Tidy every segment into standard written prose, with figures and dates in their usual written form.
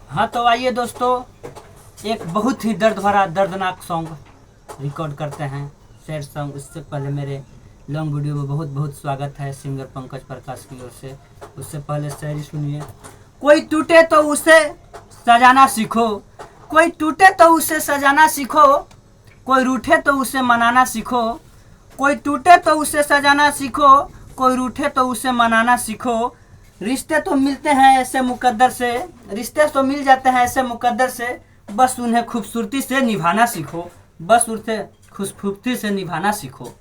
हाँ तो आइए दोस्तों, एक बहुत ही दर्द भरा दर्दनाक सॉन्ग रिकॉर्ड करते हैं, सैड सॉन्ग। उससे पहले मेरे लॉन्ग वीडियो में बहुत बहुत स्वागत है सिंगर पंकज प्रकाश की ओर से। उससे पहले शायरी सुनिए। कोई टूटे तो उसे सजाना सीखो, कोई टूटे तो उसे सजाना सीखो, कोई रूठे तो उसे मनाना सीखो। कोई टूटे तो उसे सजाना सीखो, कोई रूठे तो उसे मनाना सीखो। रिश्ते तो मिलते हैं ऐसे मुकद्दर से, रिश्ते तो मिल जाते हैं ऐसे मुकद्दर से, बस उन्हें खूबसूरती से निभाना सीखो, बस उन्हें खूबसूरती से निभाना सीखो।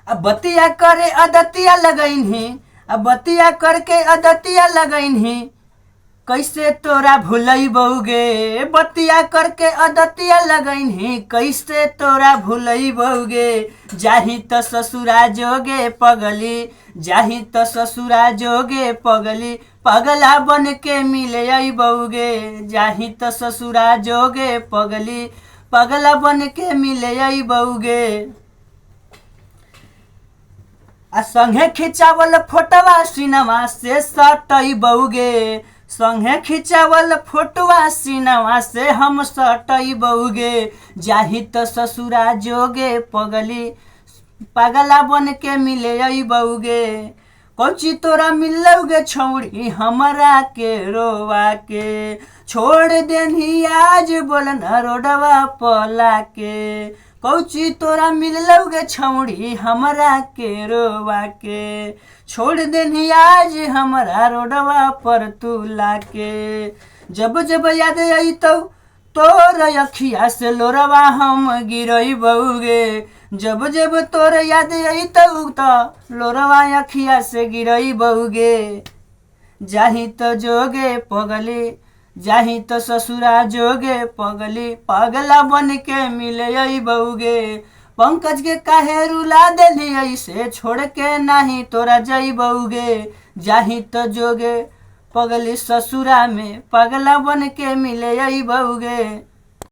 अब बतिया करे अदतिया लगइन ही, अब बतिया करके अदतिया लगइन ही, कैसे तोरा भूलई बउगे। बतिया करके अदतिया लगइन ही, कैसे तोरा भूलई बउगे। जाही त ससुरा जोगे पगली, जाही त ससुरा जोगे पगली, पगला बन के मिले बउगे। जाही त ससुरा जोगे पगली, पगला बन के मिले बउगे। आ संगे खिंचावल फोटवा सिनेमा से सटई बउगे, संगे खिंचावल फोटवा सिनेमा से हम सटई बउगे। जाही त ससुरा जोगे पगली, पगला बन के मिले बउगे। कौची तोरा मिलोगे छौड़ी हमरा के रोवा के, छोड़ देनी आज बोलना रोडवा पला के। कौची तोरा मिलोगे छौड़ी हमरा के रोवा के, छोड़ देनी आज हमरा रोडवा पर तू लाके। जब जब याद आई तो तोर अखिया से लोरवा हम गिरई बउगे। जब जब तोर याद आई तो लोरवा अखिया से गिरई बउगे। जाही तो जोगे पगली, जाही तो ससुरा जोगे पगली, पगला बन के मिले बउगे। पंकज के काहे रुला देली ऐसे, छोड़ के नहीं तोरा जई बउगे। जाही तो जोगे पगली ससुरा में, पगला बन के मिले बउगे।